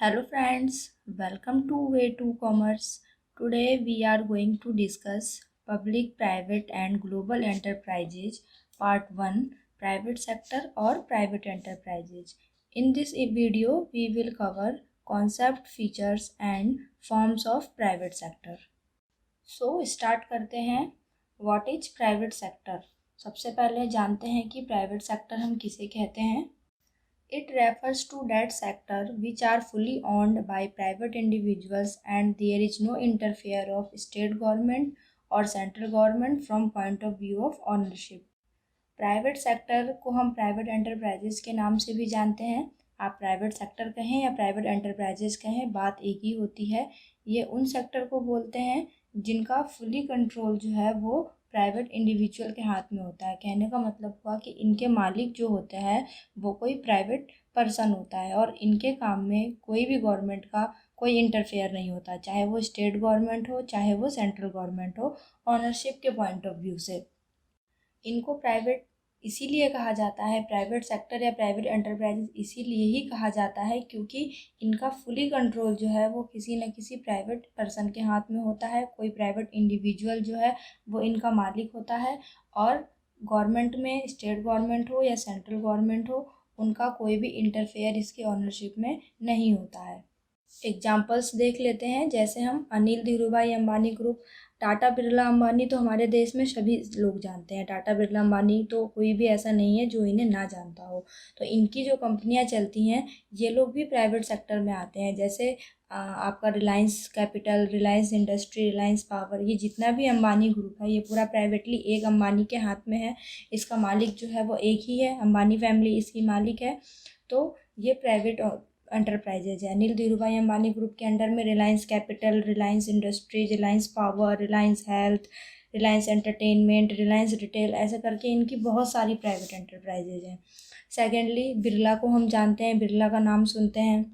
Hello friends, welcome to Way to Commerce. Today we are going to discuss Public, Private and Global Enterprises Part 1 Private Sector or Private Enterprises. In this video we will cover concept, features and forms of private sector. So start करते हैं. What is private sector? सबसे पहले जानते हैं कि private sector हम किसे कहते हैं. It refers to that sector which are fully owned by private individuals and there is no interfere of state government or central government from point of view of ownership. Private sector को हम private enterprises के नाम से भी जानते हैं. आप private sector कहें या प्राइवेट एंटरप्राइजेस कहें, बात एक ही होती है. ये उन सेक्टर को बोलते हैं जिनका फुली कंट्रोल जो है वो प्राइवेट इंडिविजुअल के हाथ में होता है. कहने का मतलब हुआ कि इनके मालिक जो होते हैं वो कोई प्राइवेट पर्सन होता है और इनके काम में कोई भी गवर्नमेंट का कोई इंटरफेयर नहीं होता, चाहे वो स्टेट गवर्नमेंट हो चाहे वो सेंट्रल गवर्नमेंट हो. ऑनरशिप के पॉइंट ऑफ व्यू से इनको प्राइवेट इसीलिए कहा जाता है, प्राइवेट सेक्टर या प्राइवेट एंटरप्राइजेस इसीलिए ही कहा जाता है क्योंकि इनका फुली कंट्रोल जो है वो किसी न किसी प्राइवेट पर्सन के हाथ में होता है. कोई प्राइवेट इंडिविजुअल जो है वो इनका मालिक होता है और गवर्नमेंट में, स्टेट गवर्नमेंट हो या सेंट्रल गवर्नमेंट हो, उनका कोई भी इंटरफेयर इसके ऑनरशिप में नहीं होता है. एग्जाम्पल्स देख लेते हैं. जैसे हम अनिल धीरूभाई अंबानी ग्रुप, टाटा बिरला अंबानी तो हमारे देश में सभी लोग जानते हैं. टाटा बिरला अंबानी तो कोई भी ऐसा नहीं है जो इन्हें ना जानता हो. तो इनकी जो कंपनियां चलती हैं ये लोग भी प्राइवेट सेक्टर में आते हैं. जैसे आपका Reliance capital, Reliance industry, Reliance power, ये जितना भी अंबानी ग्रुप है ये पूरा प्राइवेटली एक अंबानी के हाथ में है. इसका मालिक जो है वो एक ही है, अंबानी फैमिली इसकी मालिक है. तो ये प्राइवेट एंटरप्राइजेज है. अनिल धीरूभाई अंबानी ग्रुप के अंडर में Reliance capital, Reliance industries, Reliance power, Reliance health, Reliance entertainment, Reliance retail, ऐसे करके इनकी बहुत सारी प्राइवेट एंटरप्राइजेज हैं. सेकेंडली बिरला को हम जानते हैं, बिरला का नाम सुनते हैं,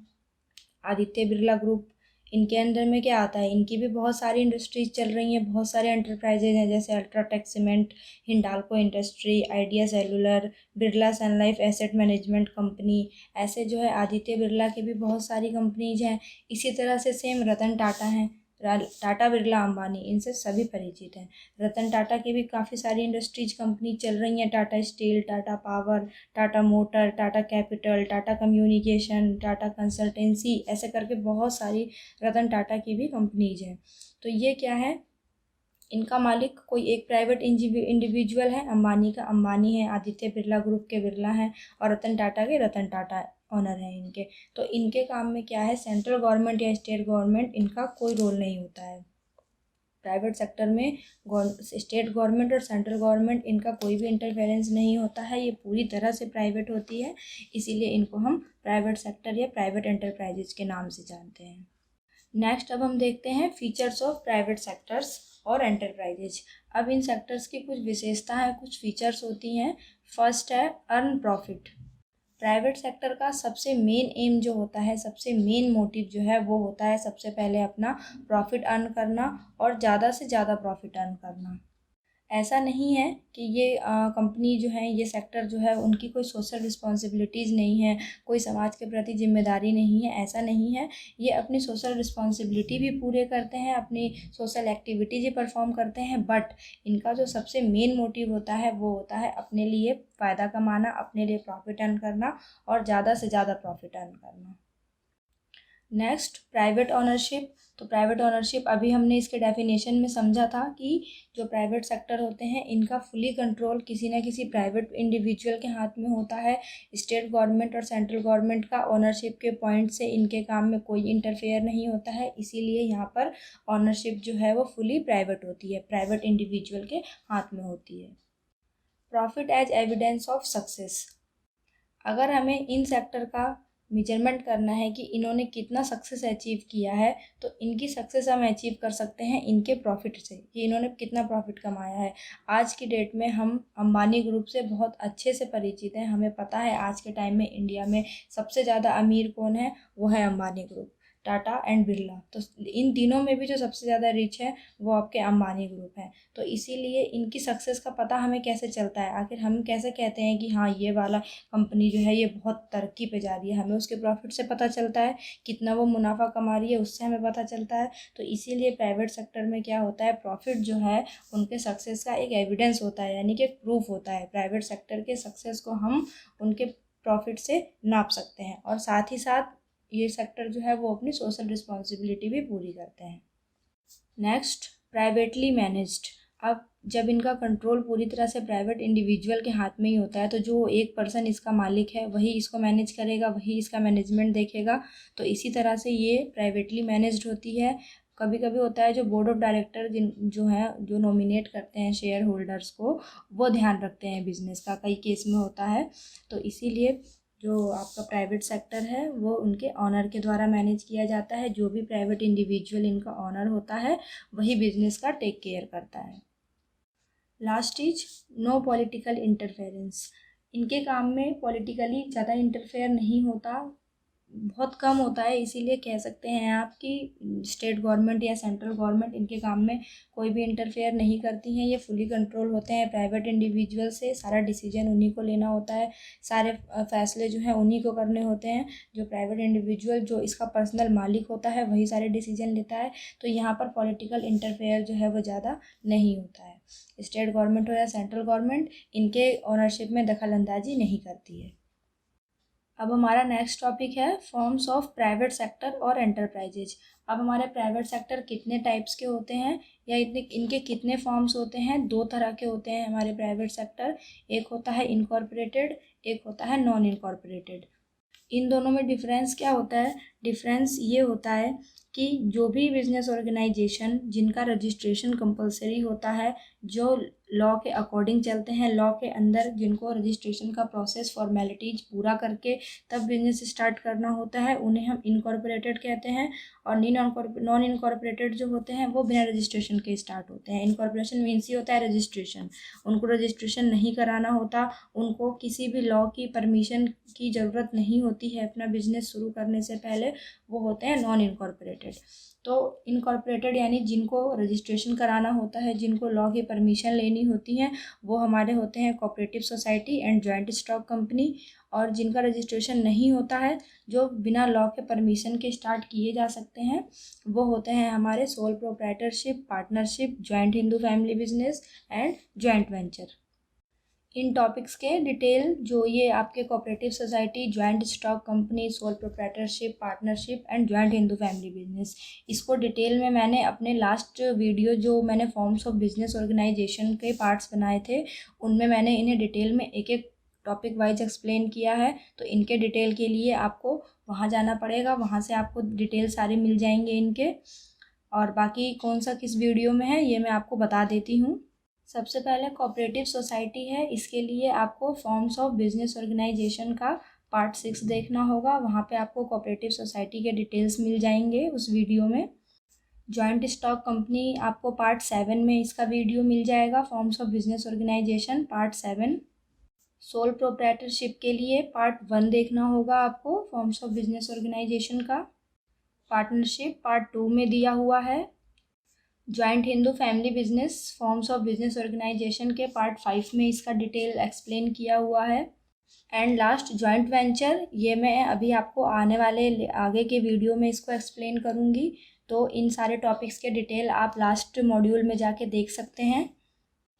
आदित्य बिरला ग्रुप. इनके अंदर में क्या आता है, इनकी भी बहुत सारी इंडस्ट्रीज चल रही हैं, बहुत सारे एंटरप्राइजेज हैं. जैसे UltraTech cement, Hindalco industry, Idea cellular, Birla Sun Life asset management company. ऐसे जो है आदित्य बिरला की भी बहुत सारी कंपनीज हैं. इसी तरह से सेम रतन टाटा हैं, टाटा बिरला अंबानी, इनसे सभी परिचित हैं. रतन टाटा की भी काफ़ी सारी इंडस्ट्रीज कंपनी चल रही हैं. Tata steel, Tata power, Tata motor, Tata capital, Tata communication, Tata consultancy, ऐसे करके बहुत सारी रतन टाटा की भी कंपनीज हैं. तो ये क्या है, इनका मालिक कोई एक प्राइवेट इंडिविजुअल है. अंबानी का अंबानी है, आदित्य बिरला ग्रुप के बिरला हैं और रतन टाटा के रतन टाटा ऑनर हैं इनके. तो इनके काम में क्या है, सेंट्रल गवर्नमेंट या स्टेट गवर्नमेंट इनका कोई रोल नहीं होता है. प्राइवेट सेक्टर में स्टेट गवर्नमेंट और सेंट्रल गवर्नमेंट इनका कोई भी इंटरफेरेंस नहीं होता है. ये पूरी तरह से प्राइवेट होती है, इसीलिए इनको हम प्राइवेट सेक्टर या प्राइवेट एंटरप्राइजेज के नाम से जानते हैं. नेक्स्ट अब हम देखते हैं फीचर्स ऑफ प्राइवेट सेक्टर्स और एंटरप्राइजेज. अब इन सेक्टर्स की कुछ विशेषता है, कुछ फीचर्स होती हैं. फर्स्ट है अर्न प्रॉफिट. प्राइवेट सेक्टर का सबसे मेन एम जो होता है, सबसे मेन मोटिव जो है वो होता है सबसे पहले अपना प्रॉफिट अर्न करना और ज़्यादा से ज़्यादा प्रॉफिट अर्न करना. ऐसा नहीं है कि ये कंपनी जो है, ये सेक्टर जो है, उनकी कोई सोशल रिस्पॉन्सिबिलिटीज़ नहीं है, कोई समाज के प्रति जिम्मेदारी नहीं है, ऐसा नहीं है. ये अपनी सोशल रिस्पॉन्सिबिलिटी भी पूरे करते हैं, अपनी सोशल एक्टिविटीज़ भी परफॉर्म करते हैं. बट इनका जो सबसे मेन मोटिव होता है वो होता है अपने लिए फ़ायदा कमाना, अपने लिए प्रॉफिट अर्न करना और ज़्यादा से ज़्यादा प्रॉफिट अर्न करना. Next private ownership. तो प्राइवेट ऑनरशिप अभी हमने इसके डेफिनेशन में समझा था कि जो प्राइवेट सेक्टर होते हैं इनका फुली कंट्रोल किसी न किसी प्राइवेट इंडिविजुअल के हाथ में होता है. स्टेट गवर्नमेंट और सेंट्रल गवर्नमेंट का ऑनरशिप के पॉइंट से इनके काम में कोई इंटरफेयर नहीं होता है. इसीलिए यहाँ पर ऑनरशिप जो है वो फुली प्राइवेट होती है, प्राइवेट इंडिविजुअल के हाथ में होती है. Profit as evidence of success. अगर हमें इन सेक्टर का मेजरमेंट करना है कि इन्होंने कितना सक्सेस अचीव किया है, तो इनकी सक्सेस हम अचीव कर सकते हैं इनके प्रॉफिट से, कि इन्होंने कितना प्रॉफिट कमाया है. आज की डेट में हम अंबानी ग्रुप से बहुत अच्छे से परिचित हैं. हमें पता है आज के टाइम में इंडिया में सबसे ज़्यादा अमीर कौन है, वो है अंबानी ग्रुप. टाटा एंड बिरला। तो इन तीनों में भी जो सबसे ज़्यादा रिच है वो आपके अंबानी ग्रुप है। तो इसीलिए इनकी सक्सेस का पता हमें कैसे चलता है, आखिर हम कैसे कहते हैं कि हाँ ये वाला कंपनी जो है ये बहुत तरक्की पे जा रही है, हमें उसके प्रॉफिट से पता चलता है, कितना वो मुनाफा कमा रही है उससे हमें पता चलता है। तो इसीलिए प्राइवेट सेक्टर में क्या होता है, प्रॉफिट जो है उनके सक्सेस का एक एविडेंस होता है, यानी कि एक प्रूफ होता है। प्राइवेट सेक्टर के सक्सेस को हम उनके प्रॉफिट से नाप सकते हैं, और साथ ही साथ ये सेक्टर जो है वो अपनी सोशल रिस्पॉन्सिबिलिटी भी पूरी करते हैं। Next, privately managed. अब जब इनका कंट्रोल पूरी तरह से प्राइवेट इंडिविजुअल के हाथ में ही होता है, तो जो एक पर्सन इसका मालिक है वही इसको मैनेज करेगा, वही इसका मैनेजमेंट देखेगा। तो इसी तरह से ये प्राइवेटली मैनेज्ड होती है। कभी कभी होता है जो बोर्ड ऑफ डायरेक्टर जो है जो नॉमिनेट करते हैं शेयर होल्डर्स को, वो ध्यान रखते हैं बिजनेस का, कई केस में होता है। तो इसीलिए जो आपका प्राइवेट सेक्टर है वो उनके ऑनर के द्वारा मैनेज किया जाता है। जो भी प्राइवेट इंडिविजुअल इनका ऑनर होता है वही बिजनेस का टेक केयर करता है। Last is no political interference. इनके काम में पॉलिटिकली ज़्यादा इंटरफेयर नहीं होता, बहुत कम होता है। इसीलिए कह सकते हैं आप कि स्टेट गवर्नमेंट या सेंट्रल गवर्नमेंट इनके काम में कोई भी इंटरफेयर नहीं करती हैं। ये फुली कंट्रोल होते हैं प्राइवेट इंडिविजुअल से, सारा डिसीजन उन्हीं को लेना होता है, सारे फैसले जो हैं उन्हीं को करने होते हैं। जो प्राइवेट इंडिविजुअल जो इसका पर्सनल मालिक होता है वही सारे डिसीजन लेता है। तो यहाँ पर पॉलिटिकल इंटरफेयर जो है वो ज़्यादा नहीं होता है। स्टेट गवर्नमेंट हो या सेंट्रल गवर्नमेंट इनके ओनरशिप में दखल अंदाजी नहीं करती है। अब हमारा नेक्स्ट टॉपिक है फॉर्म्स ऑफ प्राइवेट सेक्टर और एंटरप्राइजेज। अब हमारे प्राइवेट सेक्टर कितने टाइप्स के होते हैं या इनके कितने फॉर्म्स होते हैं। दो तरह के होते हैं हमारे प्राइवेट सेक्टर, एक होता है इनकॉर्पोरेटेड, एक होता है नॉन इनकॉर्पोरेटेड। इन दोनों में डिफरेंस क्या होता है, डिफरेंस ये होता है कि जो भी बिजनेस ऑर्गेनाइजेशन जिनका रजिस्ट्रेशन कंपलसरी होता है, जो लॉ के अकॉर्डिंग चलते हैं, लॉ के अंदर जिनको रजिस्ट्रेशन का प्रोसेस फॉर्मेलिटीज पूरा करके तब बिजनेस स्टार्ट करना होता है, उन्हें हम इनकॉर्पोरेटेड कहते हैं। और नॉन इनकॉर्पोरेटेड जो होते हैं वो बिना रजिस्ट्रेशन के स्टार्ट होते हैं। इनकॉर्पोरेशन मीन्स ही होता है रजिस्ट्रेशन, उनको रजिस्ट्रेशन नहीं कराना होता, उनको किसी भी लॉ की परमिशन की ज़रूरत नहीं होती है अपना बिजनेस शुरू करने से पहले, वो होते हैं नॉन इनकॉर्पोरेटेड। तो इनकॉर्पोरेटेड यानी जिनको रजिस्ट्रेशन कराना होता है, जिनको लॉ की परमिशन लेनी होती है, वो हमारे होते हैं cooperative society and joint stock company. और जिनका रजिस्ट्रेशन नहीं होता है, जो बिना लॉ के परमिशन के स्टार्ट किए जा सकते हैं, वो होते हैं हमारे sole proprietorship, partnership, joint Hindu family business and joint venture. In topics के डिटेल जो ये आपके cooperative society, joint stock company, sole proprietorship, partnership and joint Hindu family business, इसको डिटेल में मैंने अपने लास्ट वीडियो जो मैंने फॉर्म्स ऑफ बिजनेस ऑर्गेनाइजेशन के पार्ट्स बनाए थे उनमें मैंने इन्हें डिटेल में एक एक टॉपिक वाइज एक्सप्लेन किया है। तो इनके डिटेल के लिए आपको वहाँ जाना पड़ेगा, वहाँ से आपको डिटेल सारे मिल जाएंगे इनके। और बाकी कौन सा किस वीडियो में है ये मैं आपको बता देती हूँ। सबसे पहले कोऑपरेटिव सोसाइटी है, इसके लिए आपको फॉर्म्स ऑफ बिजनेस ऑर्गेनाइजेशन का पार्ट 6 देखना होगा, वहाँ पे आपको कोऑपरेटिव सोसाइटी के डिटेल्स मिल जाएंगे उस वीडियो में। जॉइंट स्टॉक कंपनी आपको पार्ट 7 में इसका वीडियो मिल जाएगा, forms of business organisation part 7। Sole proprietorship के लिए पार्ट 1 देखना होगा आपको, फॉर्म्स ऑफ बिजनेस ऑर्गेनाइजेशन का। पार्टनरशिप पार्ट 2 में दिया हुआ है। Joint Hindu family business forms of business organisation के पार्ट 5 में इसका डिटेल एक्सप्लेन किया हुआ है। एंड लास्ट जॉइंट वेंचर, ये मैं अभी आपको आने वाले आगे के वीडियो में इसको एक्सप्लेन करूँगी। तो इन सारे टॉपिक्स के डिटेल आप लास्ट मॉड्यूल में जाके देख सकते हैं।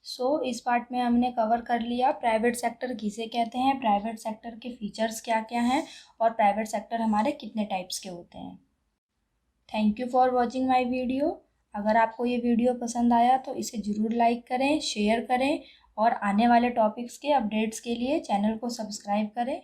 सो इस पार्ट में हमने कवर कर लिया प्राइवेट सेक्टर किसे कहते हैं, प्राइवेट सेक्टर के फीचर्स क्या क्या हैं, और प्राइवेट सेक्टर हमारे कितने टाइप्स के होते हैं। Thank you for watching my video. अगर आपको ये वीडियो पसंद आया तो इसे ज़रूर लाइक करें, शेयर करें, और आने वाले टॉपिक्स के अपडेट्स के लिए चैनल को सब्सक्राइब करें।